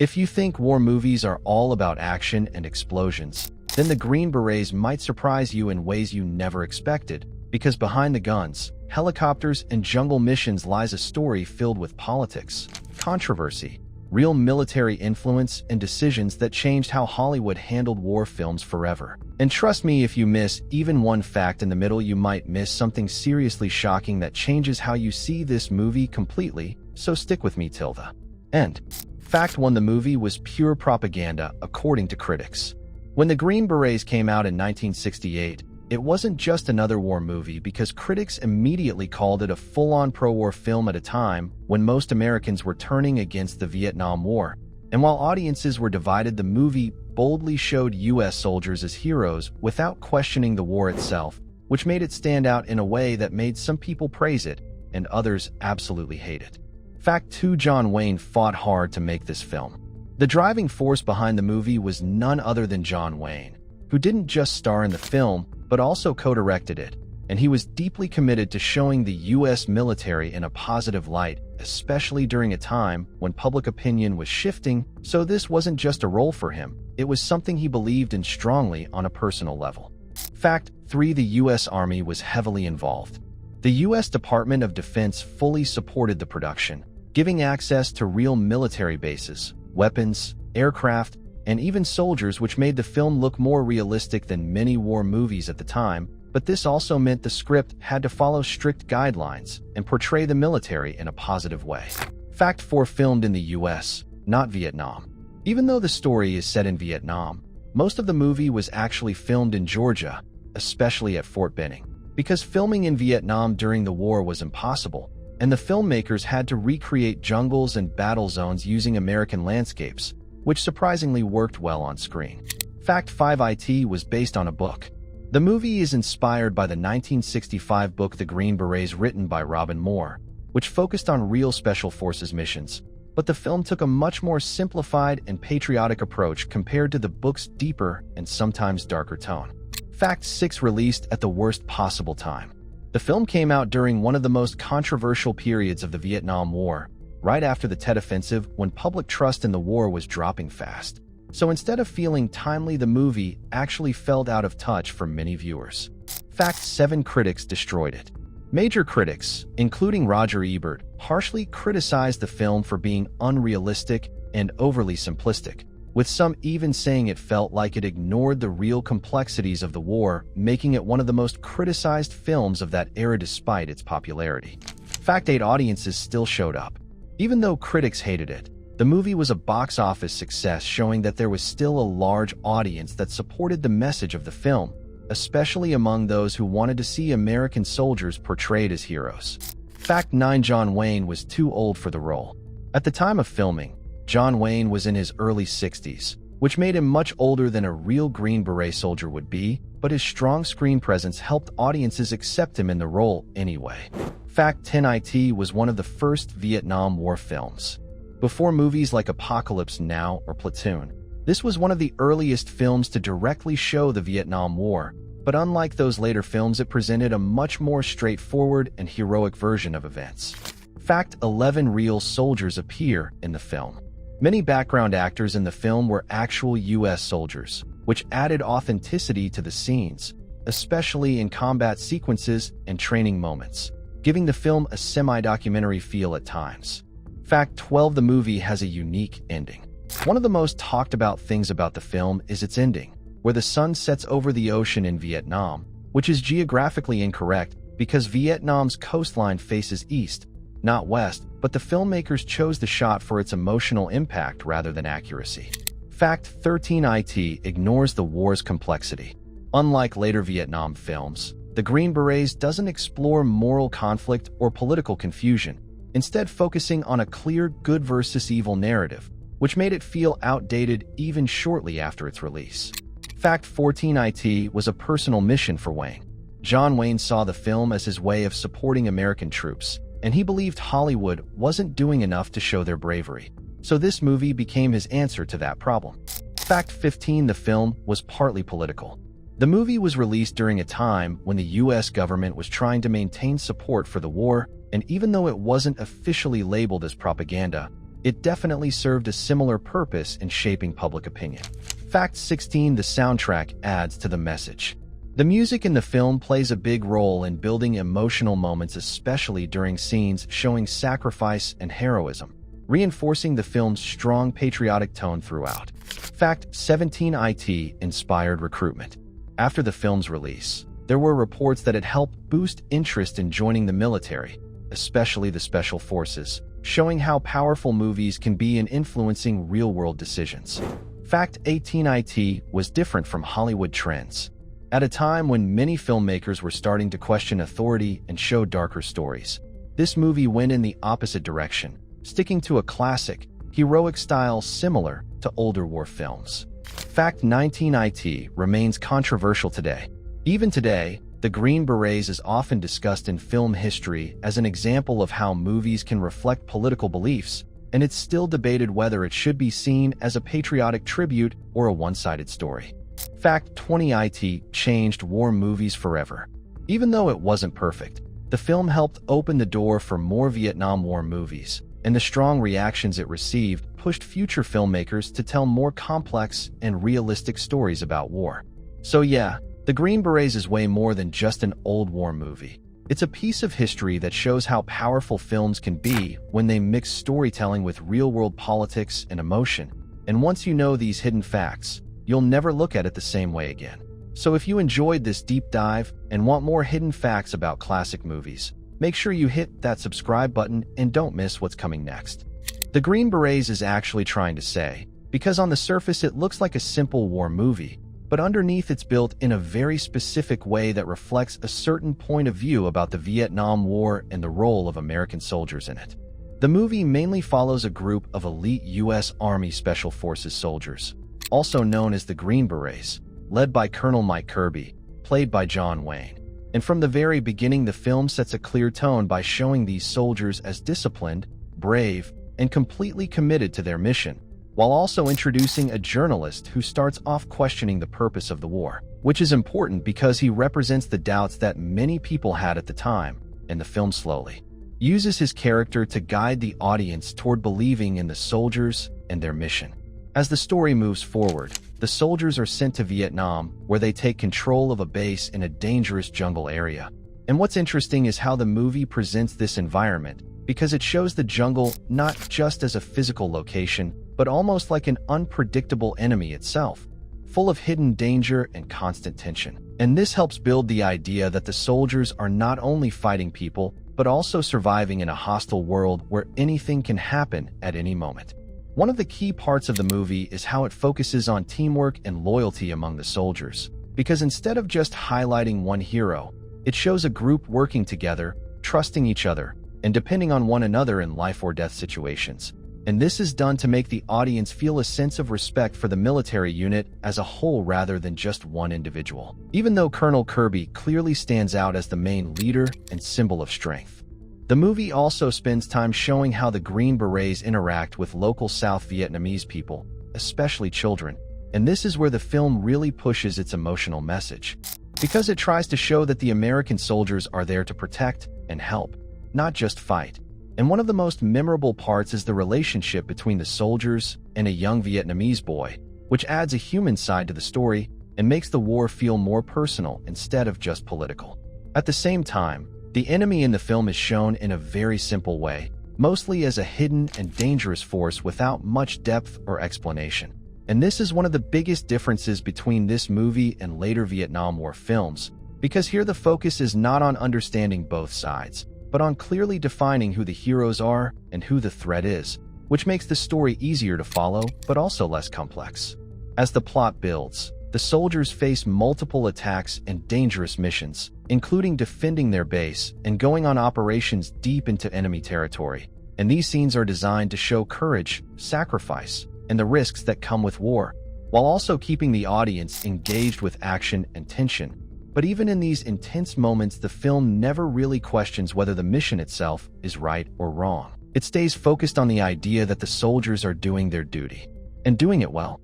If you think war movies are all about action and explosions, then the Green Berets might surprise you in ways you never expected, because behind the guns, helicopters, and jungle missions lies a story filled with politics, controversy, real military influence, and decisions that changed how Hollywood handled war films forever. And trust me, if you miss even one fact in the middle, you might miss something seriously shocking that changes how you see this movie completely, so stick with me till the end. Fact 1: the movie was pure propaganda, according to critics. When the Green Berets came out in 1968, it wasn't just another war movie, because critics immediately called it a full-on pro-war film at a time when most Americans were turning against the Vietnam War. And while audiences were divided, the movie boldly showed U.S. soldiers as heroes without questioning the war itself, which made it stand out in a way that made some people praise it and others absolutely hate it. Fact 2: John Wayne fought hard to make this film. The driving force behind the movie was none other than John Wayne, who didn't just star in the film, but also co-directed it, and he was deeply committed to showing the U.S. military in a positive light, especially during a time when public opinion was shifting. So this wasn't just a role for him, it was something he believed in strongly on a personal level. Fact 3: the U.S. Army was heavily involved. The U.S. Department of Defense fully supported the production, giving access to real military bases, weapons, aircraft, and even soldiers, which made the film look more realistic than many war movies at the time. But this also meant the script had to follow strict guidelines and portray the military in a positive way. Fact 4: filmed in the US, not Vietnam. Even though the story is set in Vietnam, most of the movie was actually filmed in Georgia, especially at Fort Benning, because filming in Vietnam during the war was impossible, and the filmmakers had to recreate jungles and battle zones using American landscapes, which surprisingly worked well on screen. Fact 5: it was based on a book. The movie is inspired by the 1965 book The Green Berets, written by Robin Moore, which focused on real special forces missions, but the film took a much more simplified and patriotic approach compared to the book's deeper and sometimes darker tone. Fact 6: released at the worst possible time. The film came out during one of the most controversial periods of the Vietnam War, right after the Tet Offensive, when public trust in the war was dropping fast. So instead of feeling timely, the movie actually felt out of touch for many viewers. Fact 7: critics destroyed it. Major critics, including Roger Ebert, harshly criticized the film for being unrealistic and overly simplistic, with some even saying it felt like it ignored the real complexities of the war, making it one of the most criticized films of that era despite its popularity. Fact 8: audiences still showed up. Even though critics hated it, the movie was a box office success, showing that there was still a large audience that supported the message of the film, especially among those who wanted to see American soldiers portrayed as heroes. Fact 9: John Wayne was too old for the role. At the time of filming, John Wayne was in his early 60s, which made him much older than a real Green Beret soldier would be, but his strong screen presence helped audiences accept him in the role anyway. Fact 10: it was one of the first Vietnam War films. Before movies like Apocalypse Now or Platoon, this was one of the earliest films to directly show the Vietnam War, but unlike those later films, it presented a much more straightforward and heroic version of events. Fact 11: real soldiers appear in the film. Many background actors in the film were actual U.S. soldiers, which added authenticity to the scenes, especially in combat sequences and training moments, giving the film a semi-documentary feel at times. Fact 12: the movie has a unique ending. One of the most talked about things about the film is its ending, where the sun sets over the ocean in Vietnam, which is geographically incorrect because Vietnam's coastline faces east, not west, but the filmmakers chose the shot for its emotional impact rather than accuracy. Fact 13: it ignores the war's complexity. Unlike later Vietnam films, The Green Berets doesn't explore moral conflict or political confusion, instead focusing on a clear good versus evil narrative, which made it feel outdated even shortly after its release. Fact 14: it was a personal mission for Wayne. John Wayne saw the film as his way of supporting American troops, and he believed Hollywood wasn't doing enough to show their bravery. So this movie became his answer to that problem. Fact 15: the film was partly political. The movie was released during a time when the U.S. government was trying to maintain support for the war, and even though it wasn't officially labeled as propaganda, it definitely served a similar purpose in shaping public opinion. Fact 16. The soundtrack adds to the message. The music in the film plays a big role in building emotional moments, especially during scenes showing sacrifice and heroism, reinforcing the film's strong patriotic tone throughout. Fact 17. It inspired recruitment. After the film's release, there were reports that it helped boost interest in joining the military, especially the special forces, showing how powerful movies can be in influencing real-world decisions. Fact 18. It was different from Hollywood trends. At a time when many filmmakers were starting to question authority and show darker stories, this movie went in the opposite direction, sticking to a classic, heroic style similar to older war films. Fact 19. It remains controversial today. Even today, the Green Berets is often discussed in film history as an example of how movies can reflect political beliefs, and it's still debated whether it should be seen as a patriotic tribute or a one-sided story. Fact 20. It changed war movies forever. Even though it wasn't perfect, the film helped open the door for more Vietnam War movies, and the strong reactions it received pushed future filmmakers to tell more complex and realistic stories about war. So yeah, The Green Berets is way more than just an old war movie. It's a piece of history that shows how powerful films can be when they mix storytelling with real-world politics and emotion. And once you know these hidden facts, you'll never look at it the same way again. So if you enjoyed this deep dive and want more hidden facts about classic movies, make sure you hit that subscribe button and don't miss what's coming next. The Green Berets is actually trying to say, because on the surface it looks like a simple war movie, but underneath it's built in a very specific way that reflects a certain point of view about the Vietnam War and the role of American soldiers in it. The movie mainly follows a group of elite U.S. Army Special Forces soldiers, also known as the Green Berets, led by Colonel Mike Kirby, played by John Wayne. And from the very beginning, the film sets a clear tone by showing these soldiers as disciplined, brave, and completely committed to their mission, while also introducing a journalist who starts off questioning the purpose of the war, which is important because he represents the doubts that many people had at the time, and the film slowly uses his character to guide the audience toward believing in the soldiers and their mission. As the story moves forward, the soldiers are sent to Vietnam, where they take control of a base in a dangerous jungle area. And what's interesting is how the movie presents this environment, because it shows the jungle not just as a physical location, but almost like an unpredictable enemy itself, full of hidden danger and constant tension. And this helps build the idea that the soldiers are not only fighting people, but also surviving in a hostile world where anything can happen at any moment. One of the key parts of the movie is how it focuses on teamwork and loyalty among the soldiers, because instead of just highlighting one hero, it shows a group working together, trusting each other, and depending on one another in life or death situations. And this is done to make the audience feel a sense of respect for the military unit as a whole rather than just one individual, even though Colonel Kirby clearly stands out as the main leader and symbol of strength. The movie also spends time showing how the Green Berets interact with local South Vietnamese people, especially children, and this is where the film really pushes its emotional message, because it tries to show that the American soldiers are there to protect and help, not just fight. And one of the most memorable parts is the relationship between the soldiers and a young Vietnamese boy, which adds a human side to the story and makes the war feel more personal instead of just political. At the same time, the enemy in the film is shown in a very simple way, mostly as a hidden and dangerous force without much depth or explanation. And this is one of the biggest differences between this movie and later Vietnam War films, because here the focus is not on understanding both sides, but on clearly defining who the heroes are and who the threat is, which makes the story easier to follow, but also less complex. As the plot builds, the soldiers face multiple attacks and dangerous missions, including defending their base and going on operations deep into enemy territory. And these scenes are designed to show courage, sacrifice, and the risks that come with war, while also keeping the audience engaged with action and tension. But even in these intense moments, the film never really questions whether the mission itself is right or wrong. It stays focused on the idea that the soldiers are doing their duty, and doing it well.